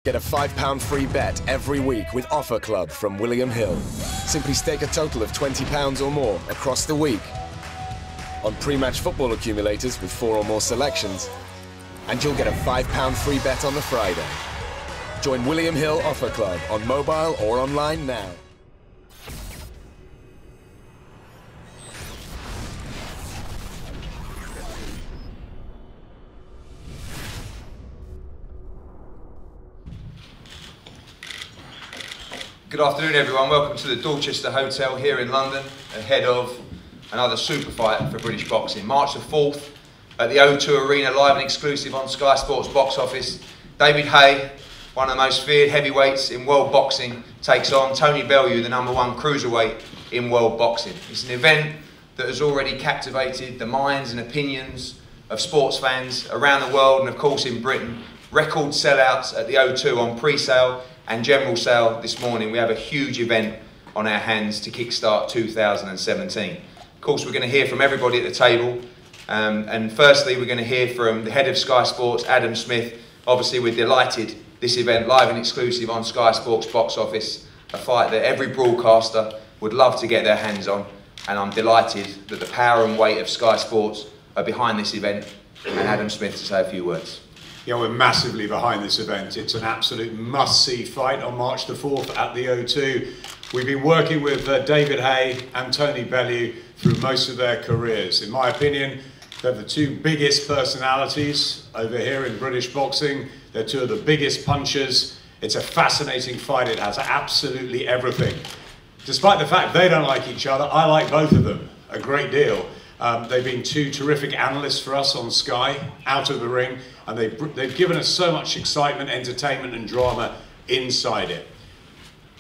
Get a £5 free bet every week with Offer Club from William Hill. Simply stake a total of £20 or more across the week on pre-match football accumulators with 4 or more selections, and you'll get a £5 free bet on the Friday. Join William Hill Offer Club on mobile or online now. Good afternoon everyone, welcome to the Dorchester Hotel here in London, ahead of another super fight for British boxing. March the 4th at the O2 Arena, live and exclusive on Sky Sports box office. David Haye, one of the most feared heavyweights in world boxing, takes on Tony Bellew, the #1 cruiserweight in world boxing. It's an event that has already captivated the minds and opinions of sports fans around the world and of course in Britain. Record sellouts at the O2 on pre-sale and general sale this morning. We have a huge event on our hands to kickstart 2017. Of course, we're going to hear from everybody at the table. And firstly, we're going to hear from the head of Sky Sports, Adam Smith. Obviously, we're delighted this event, live and exclusive on Sky Sports box office, a fight that every broadcaster would love to get their hands on. And I'm delighted that the power and weight of Sky Sports are behind this event, and Adam Smith to say a few words. Yeah, we're massively behind this event. It's an absolute must-see fight on March the 4th at the O2. We've been working with David Haye and Tony Bellew through most of their careers. In my opinion, they're the two biggest personalities over here in British boxing. They're two of the biggest punchers. It's a fascinating fight. It has absolutely everything. Despite the fact they don't like each other, I like both of them a great deal. They've been two terrific analysts for us on Sky, out of the ring, and they've given us so much excitement, entertainment and drama inside it.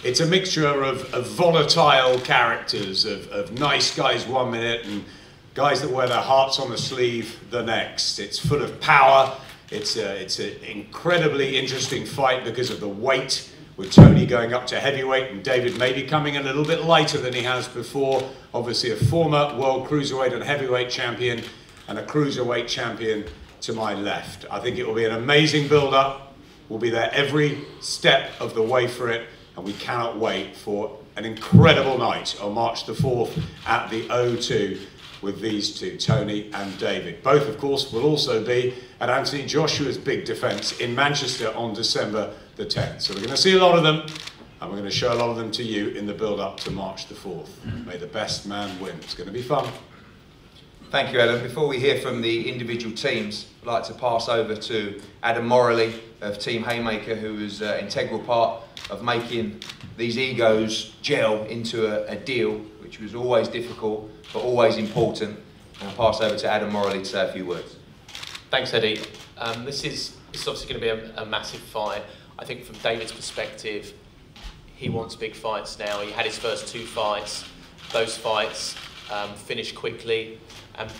It's a mixture of volatile characters, of nice guys 1 minute and guys that wear their hearts on the sleeve the next. It's full of power. It's an incredibly interesting fight because of the weight, with Tony going up to heavyweight and David maybe coming a little bit lighter than he has before. Obviously a former world cruiserweight and heavyweight champion and a cruiserweight champion to my left. I think it will be an amazing build-up. We'll be there every step of the way for it, and we cannot wait for an incredible night on March the 4th at the O2 with these two, Tony and David. Both, of course, will also be at Anthony Joshua's big defence in Manchester on December the 10th. So we're going to see a lot of them, and we're going to show a lot of them to you in the build-up to March the 4th. May the best man win. It's going to be fun. Thank you, Adam. Before we hear from the individual teams, I'd like to pass over to Adam Morley of Team Haymaker, who was an integral part of making these egos gel into a deal, which was always difficult, but always important. And I'll pass over to Adam Morley to say a few words. Thanks, Eddie. This is obviously going to be a massive fight. I think from David's perspective, he wants big fights now. He had his first 2 fights. Those fights finished quickly. And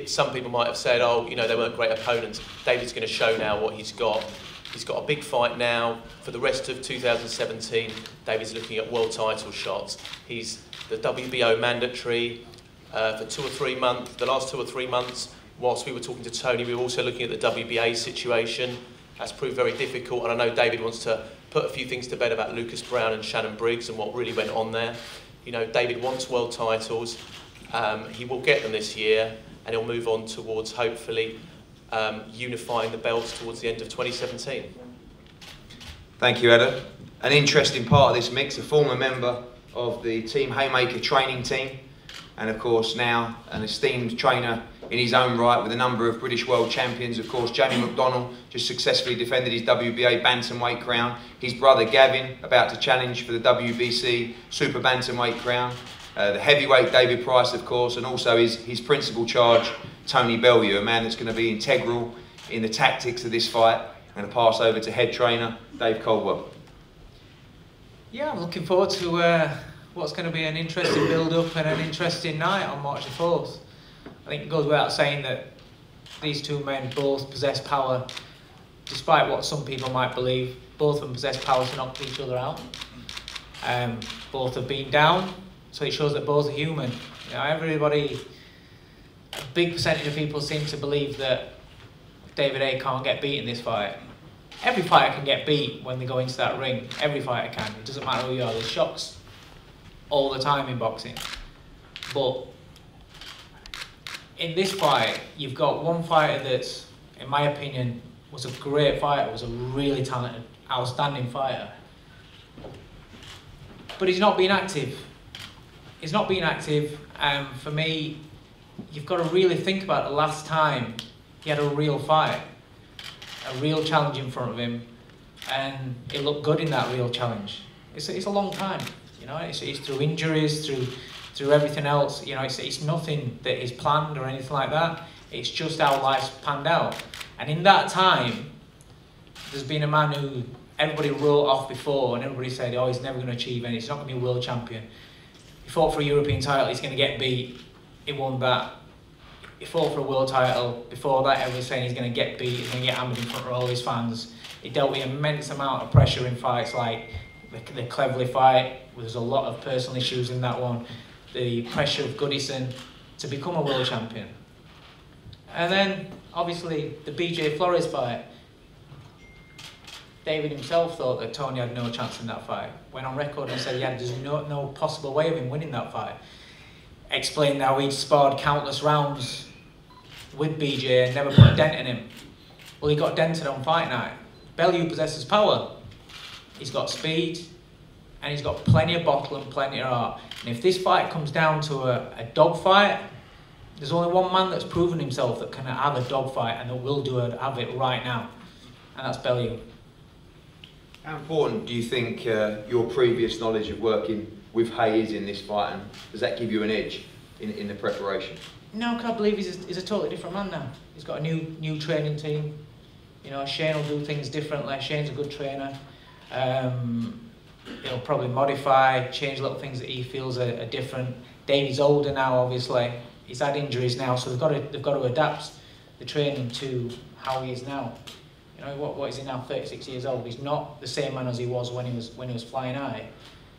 some people might have said, oh, you know, they weren't great opponents. David's going to show now what he's got. He's got a big fight now. For the rest of 2017, David's looking at world title shots. He's the WBO mandatory for 2 or 3 months. The last 2 or 3 months, whilst we were talking to Tony, we were also looking at the WBA situation. That's proved very difficult, and I know David wants to put a few things to bed about Lucas Brown and Shannon Briggs and what really went on there. You know, David wants world titles. He will get them this year, and he'll move on towards, hopefully, unifying the belts towards the end of 2017. Thank you, Adam. An interesting part of this mix, a former member of the Team Haymaker training team, and of course now an esteemed trainer in his own right with a number of British world champions. Of course, Jamie McDonnell just successfully defended his WBA bantamweight crown. His brother Gavin about to challenge for the WBC super bantamweight crown. The heavyweight David Price, of course, and also his principal charge, Tony Bellew, a man that's going to be integral in the tactics of this fight. I'm going to pass over to head trainer Dave Caldwell. Yeah, I'm looking forward to what's going to be an interesting build-up and an interesting night on March the 4th. I think it goes without saying that these two men both possess power, despite what some people might believe. Both of them possess power to knock each other out. Both have been down, so it shows that both are human. You know, everybody, a big percentage of people seem to believe that David Haye can't get beat in this fight. every fighter can get beat when they go into that ring. Every fighter can. It doesn't matter who you are. There's shocks all the time in boxing. But in this fight, you've got one fighter that's, in my opinion, was a great fighter, was a really talented, outstanding fighter. But he's not being active. He's not being active, and for me, you've got to really think about the last time he had a real fight, a real challenge in front of him, and it looked good in that real challenge. It's a long time, you know. It's through injuries, through everything else. You know, it's nothing that is planned or anything like that. It's just how life's panned out. And in that time, there's been a man who everybody wrote off before, and everybody said, oh, he's never going to achieve anything. He's not going to be a world champion. He fought for a European title, he's going to get beat. He won that. He fought for a world title. Before that, everyone was saying he's going to get beat, he's going to get hammered in front of all his fans. He dealt with an immense amount of pressure in fights like the Cleverly fight. There's a lot of personal issues in that one. The pressure of Goodison to become a world champion. And then, obviously, the BJ Flores fight. David himself thought that Tony had no chance in that fight. Went on record and said, yeah, there's no possible way of him winning that fight. Explained how he'd sparred countless rounds with BJ and never put a dent in him. Well, he got dented on fight night. Bellew possesses power. He's got speed, and he's got plenty of bottle and plenty of heart. And if this fight comes down to a dog fight, there's only one man that's proven himself that can have a dog fight and that will have it right now, and that's Bellew. How important do you think your previous knowledge of working with Haye is in this fight, and does that give you an edge in the preparation? No, I can't believe he's a totally different man now. He's got a new training team. You know, Shane will do things differently. Shane's a good trainer. He'll probably modify, change little things that he feels are different. Davey's older now, obviously. He's had injuries now, so they've got to adapt the training to how he is now. You know, what is he now? 36 years old. He's not the same man as he was when he was flying high.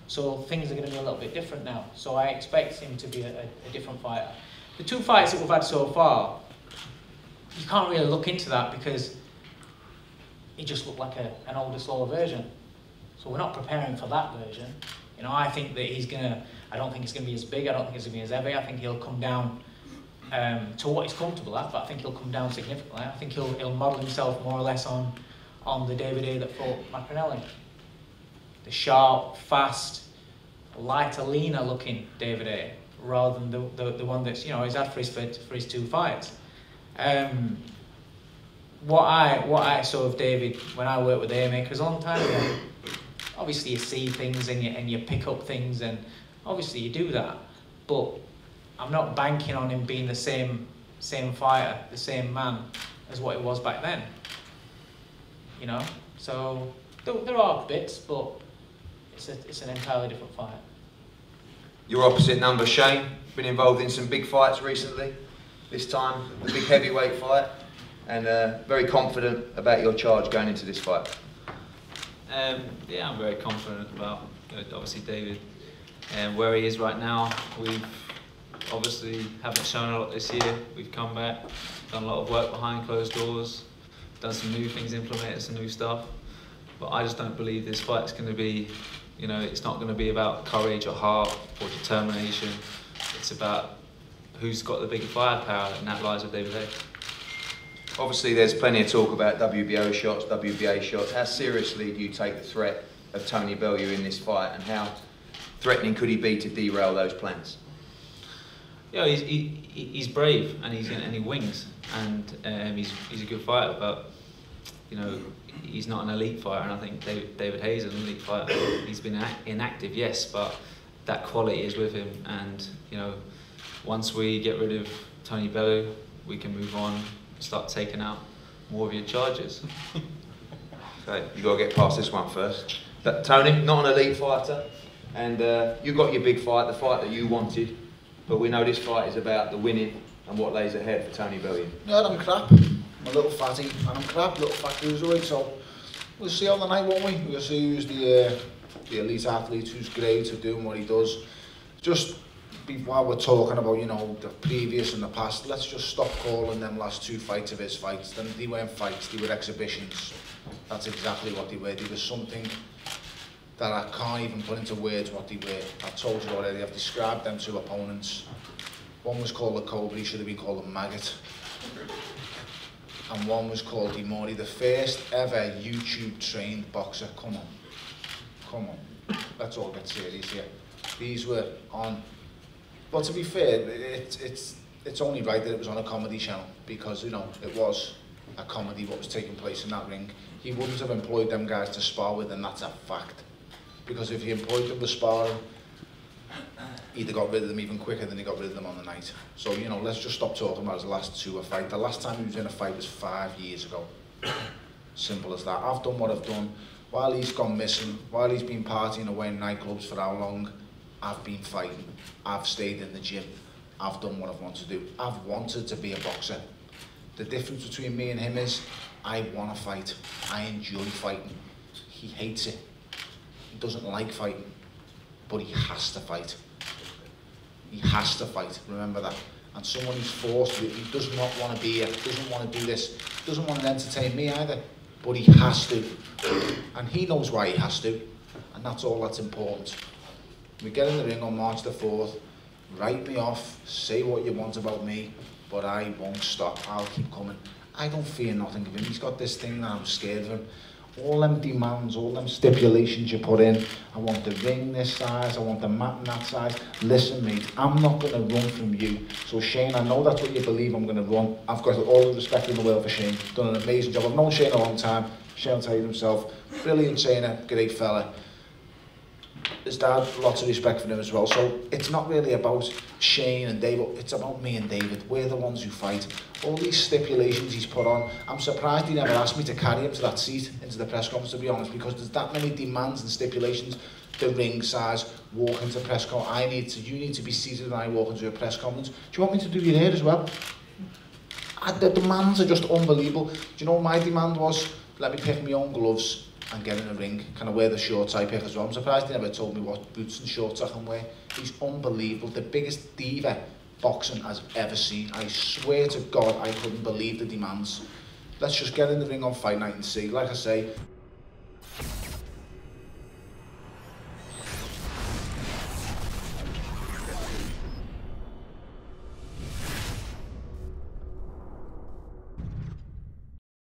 So things are going to be a little bit different now. So I expect him to be a different fighter. The two fights that we've had so far, you can't really look into that because he just looked like an older, slower version. So we're not preparing for that version. You know, I think that I don't think it's going to be as big. I don't think it's going to be as heavy. I think he'll come down to what he's comfortable at, but I think he'll come down significantly. I think he'll model himself more or less on the David Haye that fought Macronelli. The sharp, fast, lighter, leaner looking David Haye, rather than the one that's, you know, he's had for his two fights. What I saw of David when I worked with Haymakers a long time ago, obviously you see things and you pick up things, and obviously you do that, but I'm not banking on him being the same fighter, the same man as what he was back then. You know, so there are bits, but it's an entirely different fight. Your opposite number, Shane, been involved in some big fights recently. This time, the big heavyweight fight, and very confident about your charge going into this fight. Yeah, I'm very confident about obviously David and where he is right now. We've obviously haven't shown a lot this year. We've come back, done a lot of work behind closed doors, done some new things, implemented some new stuff. But I just don't believe this fight's going to be, you know, it's not going to be about courage or heart or determination. It's about who's got the bigger firepower, and that lies with David Haye. Obviously, there's plenty of talk about WBO shots, WBA shots. How seriously do you take the threat of Tony Bellew in this fight, and how threatening could he be to derail those plans? Yeah, he's brave and he wings, and he's a good fighter, but you know, he's not an elite fighter, and I think David Haye's an elite fighter. He's been inactive, yes, but that quality is with him, and you know, once we get rid of Tony Bellew, we can move on, start taking out more of your charges. Okay, you got to get past this one first. But Tony, not an elite fighter, and you got your big fight, the fight that you wanted, but we know this fight is about the winning and what lays ahead for Tony Bellew. Yeah, I'm crap. I'm a little fatty, and I'm crap, little fat cruiserweight, so we'll see on the night, won't we? We'll see who's the elite athlete, who's great at doing what he does. Just while we're talking about, you know, the previous and the past, let's just stop calling them last two fights of his fights. They weren't fights, they were exhibitions. That's exactly what they were. There was something that I can't even put into words what they were. I've told you already, I've described them two opponents. One was called the Cobra, he should have been called the Maggot. And one was called Diva, the first ever YouTube trained boxer. Come on, let's all get serious here. These were on, well, to be fair, it's only right that it was on a comedy channel, because, you know, it was a comedy what was taking place in that ring. He wouldn't have employed them guys to spar with, and that's a fact. Because if he employed them to spar, he'd have got rid of them even quicker than he got rid of them on the night. So, you know, let's just stop talking about his last two a fight. The last time he was in a fight was 5 years ago. Simple as that. I've done what I've done. While he's gone missing, while he's been partying away in nightclubs for how long, I've been fighting. I've stayed in the gym. I've done what I've wanted to do. I've wanted to be a boxer. The difference between me and him is I want to fight. I enjoy fighting. He hates it. He doesn't like fighting, but he has to fight. He has to fight, remember that. And someone who's forced to, he does not want to be here, doesn't want to do this, doesn't want to entertain me either, but he has to. And he knows why he has to, and that's all that's important. We get in the ring on March the 4th, write me off, say what you want about me, but I won't stop, I'll keep coming. I don't fear nothing of him. He's got this thing that I'm scared of him. All them demands, all them stipulations you put in, I want the ring this size, I want the mat in that size. Listen, mate, I'm not going to run from you. So Shane, I know that's what you believe I'm going to run. I've got all the respect in the world for Shane. Done an amazing job. I've known Shane a long time. Shane will tell you himself. Brilliant trainer, great fella. His dad, lots of respect for him as well. So it's not really about Shane and David, it's about me and David. We're the ones who fight. All these stipulations he's put on, I'm surprised he never asked me to carry him to that seat into the press conference, to be honest, because there's that many demands and stipulations. The ring size, walk into press conference, you need to be seated when I walk into a press conference. Do you want me to do your hair as well? The demands are just unbelievable. Do you know what my demand was? Let me pick my own gloves and get in the ring. Can I wear the shorts I pick as well? I'm surprised he never told me what boots and shorts I can wear. He's unbelievable. The biggest diva boxing I've ever seen. I swear to God, I couldn't believe the demands. Let's just get in the ring on fight night and see. Like I say,